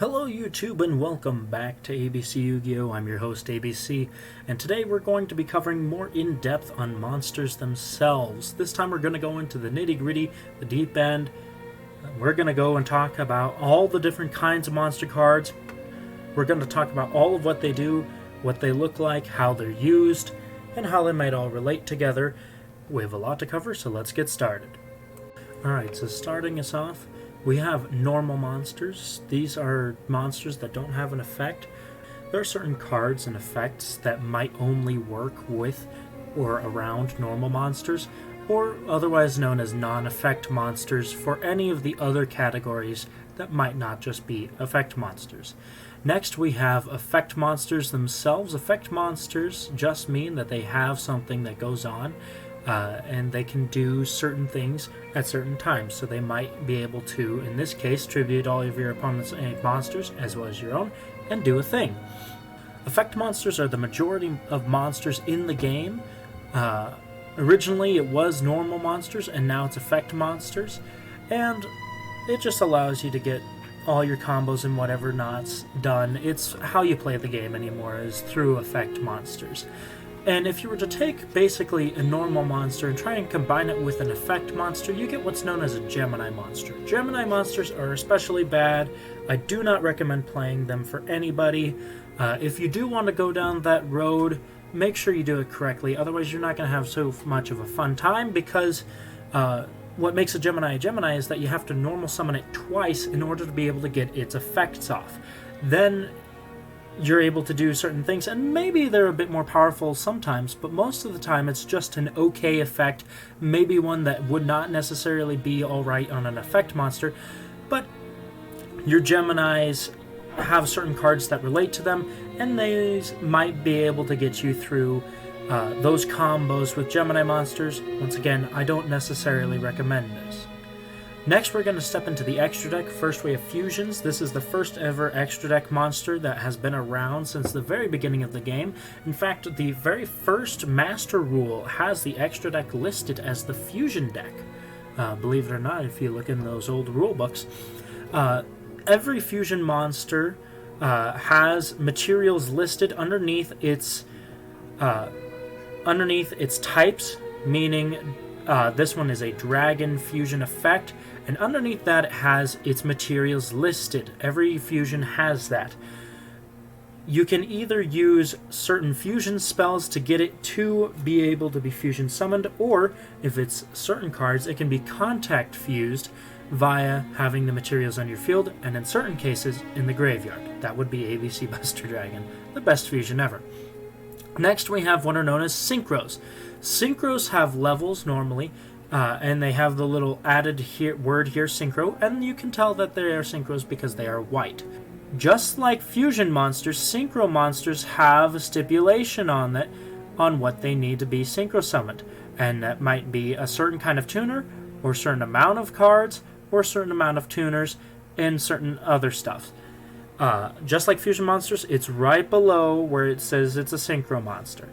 Hello YouTube and welcome back to ABC Yu-Gi-Oh! I'm your host ABC, and today we're going to be covering more in-depth on monsters themselves. This time we're going to go into the nitty-gritty, the deep end. We're going to go and talk about all the different kinds of monster cards. We're going to talk about all of what they do, what they look like, how they're used, and how they might all relate together. We have a lot to cover, so let's get started. Alright, so starting us off, we have normal monsters. These are monsters that don't have an effect. There are certain cards and effects that might only work with or around normal monsters, or otherwise known as non-effect monsters for any of the other categories that might not just be effect monsters. Next, we have effect monsters themselves. Effect monsters just mean that they have something that goes on, and they can do certain things at certain times. So they might be able to, in this case, tribute all of your opponent's monsters as well as your own and do a thing. Effect monsters are the majority of monsters in the game. Originally it was normal monsters and now it's effect monsters, and it just allows you to get all your combos and whatever nots done. It's how you play the game anymore, is through effect monsters. And if you were to take basically a normal monster and try and combine it with an effect monster, you get what's known as a Gemini monster. Gemini monsters are especially bad. I do not recommend playing them for anybody. If you do want to go down that road, make sure you do it correctly. Otherwise, you're not going to have so much of a fun time, because what makes a Gemini is that you have to normal summon it twice in order to be able to get its effects off. Then you're able to do certain things, and maybe they're a bit more powerful sometimes, but most of the time it's just an okay effect, maybe one that would not necessarily be alright on an effect monster, but your Geminis have certain cards that relate to them, and these might be able to get you through those combos with Gemini monsters. Once again, I don't necessarily recommend this. Next, we're going to step into the extra deck. First, we have fusions. This is the first ever extra deck monster that has been around since the very beginning of the game. In fact, the very first Master Rule has the extra deck listed as the fusion deck. Believe it or not, if you look in those old rule books. Every fusion monster has materials listed underneath its types, meaning this one is a dragon fusion effect, and underneath that it has its materials listed. Every fusion has that. You can either use certain fusion spells to get it to be able to be fusion summoned, or if it's certain cards, it can be contact fused via having the materials on your field, and in certain cases in the graveyard. That would be ABC Buster Dragon, the best fusion ever. Next, we have what are known as synchros. Synchros have levels normally, and they have the little added word here, synchro, and you can tell that they are synchros because they are white. Just like fusion monsters, synchro monsters have a stipulation on what they need to be synchro summoned, and that might be a certain kind of tuner, or a certain amount of cards, or a certain amount of tuners, and certain other stuff. Just like fusion monsters, it's right below where it says it's a synchro monster.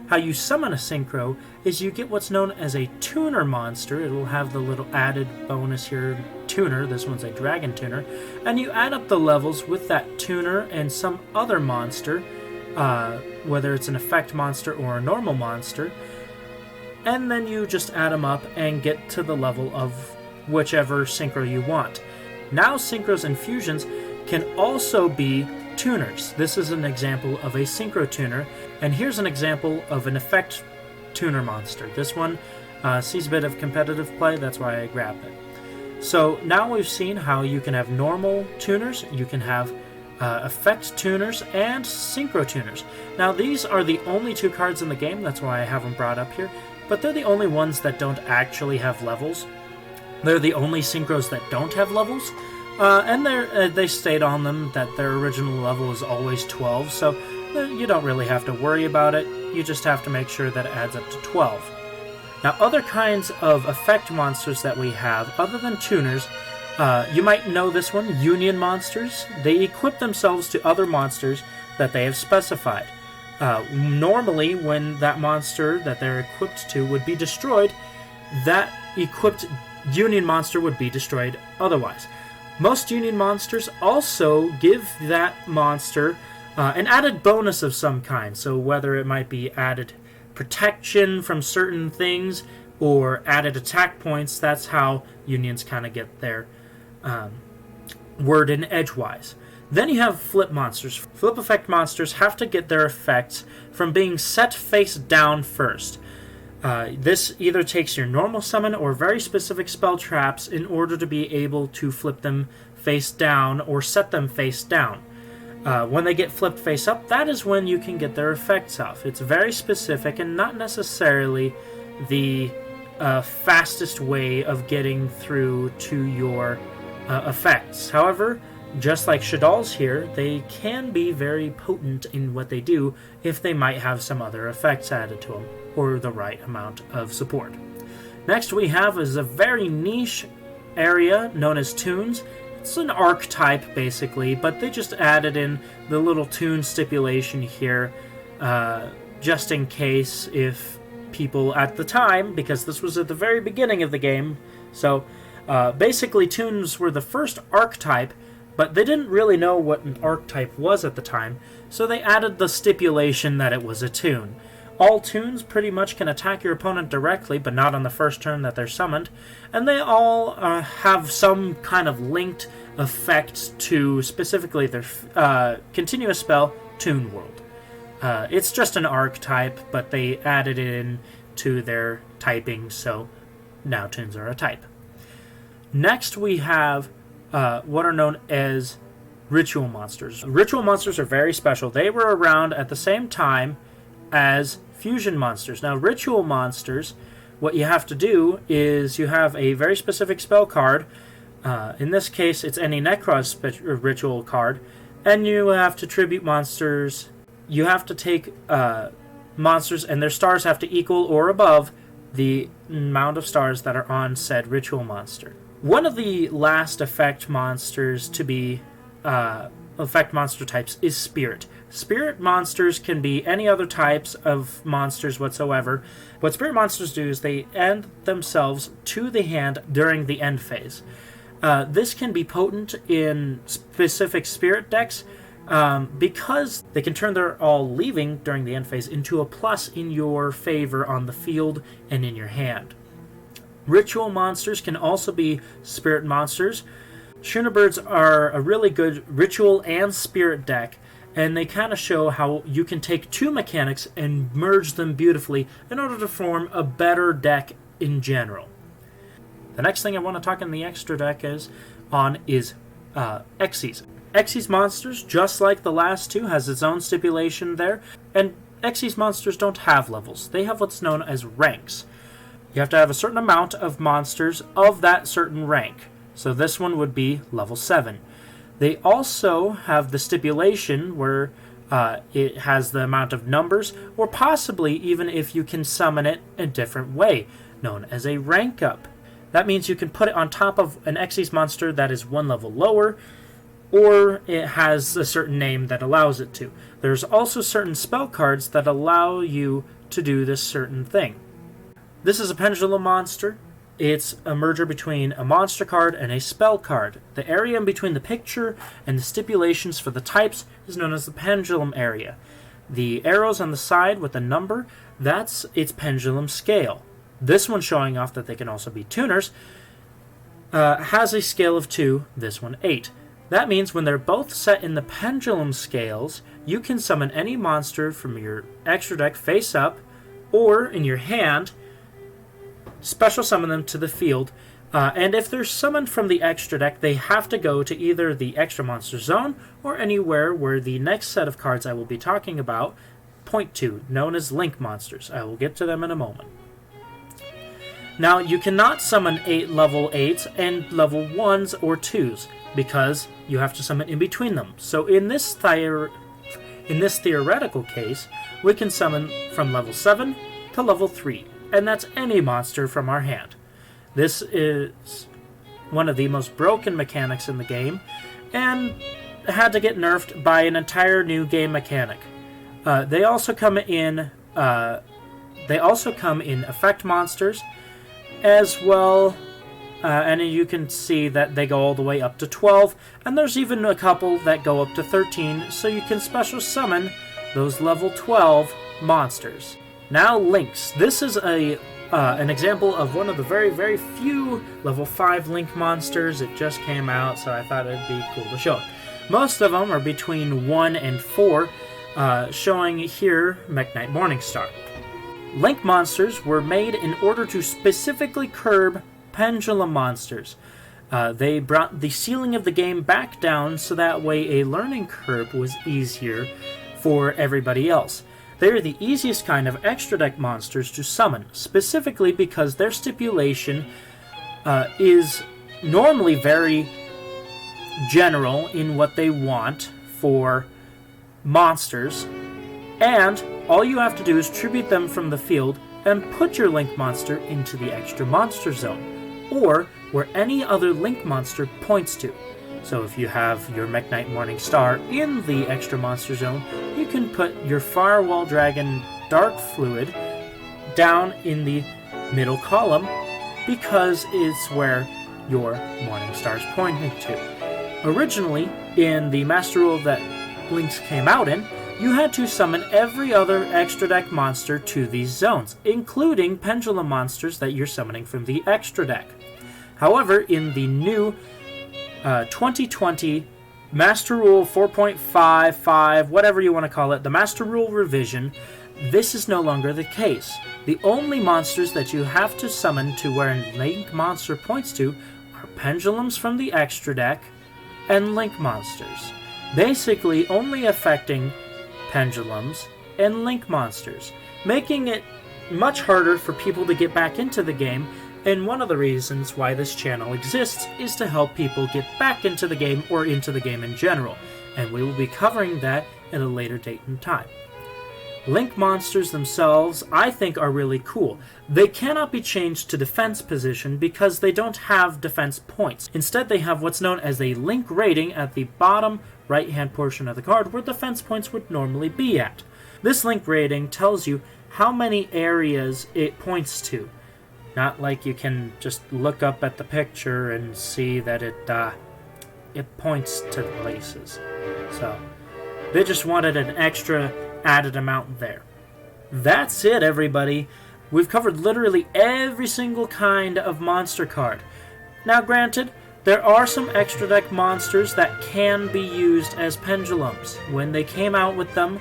How you summon a synchro is you get what's known as a tuner monster. It will have the little added bonus here, tuner. This one's a dragon tuner. And you add up the levels with that tuner and some other monster, whether it's an effect monster or a normal monster. And then you just add them up and get to the level of whichever synchro you want. Now synchros and fusions can also be tuners. This is an example of a synchro tuner, and here's an example of an effect tuner monster. This one sees a bit of competitive play, that's why I grabbed it. So now we've seen how you can have normal tuners, you can have effect tuners, and synchro tuners. Now these are the only two cards in the game, that's why I have them brought up here, but they're the only ones that don't actually have levels. They're the only synchros that don't have levels. And they state on them that their original level is always 12, so you don't really have to worry about it. You just have to make sure that it adds up to 12. Now, other kinds of effect monsters that we have, other than tuners, you might know this one, union monsters. They equip themselves to other monsters that they have specified. Normally, when that monster that they're equipped to would be destroyed, that equipped union monster would be destroyed otherwise. Most Union monsters also give that monster an added bonus of some kind, so whether it might be added protection from certain things or added attack points, that's how Unions kind of get their word in edgewise. Then you have flip monsters. Flip effect monsters have to get their effects from being set face down first. This either takes your normal summon or very specific spell traps in order to be able to flip them face down or set them face down. When they get flipped face up, that is when you can get their effects off. It's very specific and not necessarily the fastest way of getting through to your effects. However, just like Shaddoll's here, they can be very potent in what they do if they might have some other effects added to them, or the right amount of support. Next we have is a very niche area known as Toons. It's an archetype, basically, but they just added in the little Toon stipulation here, just in case if people at the time, because this was at the very beginning of the game, so basically Toons were the first archetype, but they didn't really know what an archetype was at the time, so they added the stipulation that it was a Toon. All Toons pretty much can attack your opponent directly, but not on the first turn that they're summoned, and they all have some kind of linked effect to specifically their continuous spell, Toon World. It's just an archetype, but they added it in to their typing, so now Toons are a type. Next we have what are known as ritual monsters. Ritual monsters are very special. They were around at the same time as fusion monsters. Now, ritual monsters, what you have to do is you have a very specific spell card. In this case, it's any Necros ritual card, and you have to tribute monsters. You have to take monsters, and their stars have to equal or above the amount of stars that are on said ritual monster. One of the last effect monsters to be effect monster types is Spirit. Spirit monsters can be any other types of monsters whatsoever. What Spirit monsters do is they end themselves to the hand during the end phase. This can be potent in specific Spirit decks because they can turn their all leaving during the end phase into a plus in your favor on the field and in your hand. Ritual monsters can also be Spirit monsters. Schoonabirds are a really good Ritual and Spirit deck, and they kind of show how you can take two mechanics and merge them beautifully in order to form a better deck in general. The next thing I want to talk in the extra deck is Xyz. Xyz monsters, just like the last two, has its own stipulation there, and Xyz monsters don't have levels. They have what's known as ranks. You have to have a certain amount of monsters of that certain rank. So this one would be level 7. They also have the stipulation where it has the amount of numbers, or possibly even if you can summon it a different way, known as a rank up. That means you can put it on top of an Xyz monster that is one level lower, or it has a certain name that allows it to. There's also certain spell cards that allow you to do this certain thing. This is a pendulum monster. It's a merger between a monster card and a spell card. The area in between the picture and the stipulations for the types is known as the pendulum area. The arrows on the side with the number, that's its pendulum scale. This one showing off that they can also be tuners, has a scale of 2, this one 8. That means when they're both set in the pendulum scales, you can summon any monster from your extra deck face up, or in your hand, special summon them to the field, and if they're summoned from the extra deck, they have to go to either the extra monster zone or anywhere where the next set of cards I will be talking about point to, known as link monsters. I will get to them in a moment. Now, you cannot summon 8 level 8s and level 1s or 2s, because you have to summon in between them. So in this theoretical case, we can summon from level 7 to level 3. And that's any monster from our hand. This is one of the most broken mechanics in the game, and had to get nerfed by an entire new game mechanic. They also come in effect monsters, as well and you can see that they go all the way up to 12, and there's even a couple that go up to 13, so you can special summon those level 12 monsters. Now Lynx. This is an example of one of the very, very few level 5 Link monsters. It just came out, so I thought it'd be cool to show it. Most of them are between 1 and 4, showing here Mekk-Knight Morningstar. Link monsters were made in order to specifically curb pendulum monsters. They brought the ceiling of the game back down so that way a learning curve was easier for everybody else. They are the easiest kind of extra deck monsters to summon, specifically because their stipulation is normally very general in what they want for monsters, and all you have to do is tribute them from the field and put your Link monster into the extra monster zone, or where any other Link monster points to. So if you have your Mekk-Knight Morningstar in the extra monster zone, you can put your Firewall Dragon Dark Fluid down in the middle column because it's where your Morningstar is pointing to. Originally, in the Master Rule that Lynx came out in, you had to summon every other extra deck monster to these zones, including pendulum monsters that you're summoning from the extra deck. However, in the new 2020 Master Rule 4.55, whatever you want to call it, the Master Rule revision, this is no longer the case. The only monsters that you have to summon to where a Link monster points to are pendulums from the extra deck and Link monsters, basically only affecting pendulums and Link monsters, making it much harder for people to get back into the game. And one of the reasons why this channel exists is to help people get back into the game or into the game in general, and we will be covering that at a later date and time. Link monsters themselves, I think, are really cool. They cannot be changed to defense position because they don't have defense points. Instead, they have what's known as a Link rating at the bottom right-hand portion of the card where defense points would normally be at. This Link rating tells you how many areas it points to. Not like you can just look up at the picture and see that it points to places. So, they just wanted an extra added amount there. That's it, everybody. We've covered literally every single kind of monster card. Now, granted, there are some extra deck monsters that can be used as pendulums. When they came out with them,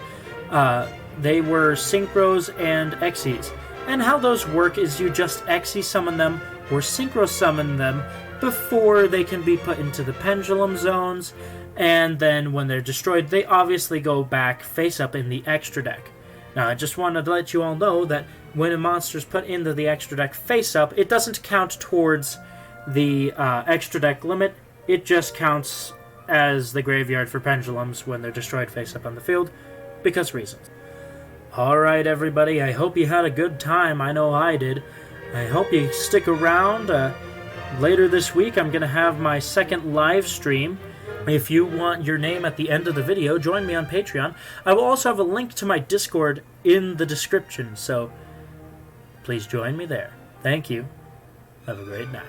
they were Synchros and Xyz. And how those work is you just Xyz summon them or Synchro summon them before they can be put into the pendulum zones, and then when they're destroyed, they obviously go back face up in the extra deck. Now, I just wanted to let you all know that when a monster is put into the extra deck face up, it doesn't count towards the extra deck limit. It just counts as the graveyard for pendulums when they're destroyed face up on the field, because reasons. Alright, everybody, I hope you had a good time. I know I did. I hope you stick around. Later this week, I'm going to have my second live stream. If you want your name at the end of the video, join me on Patreon. I will also have a link to my Discord in the description, so please join me there. Thank you. Have a great night.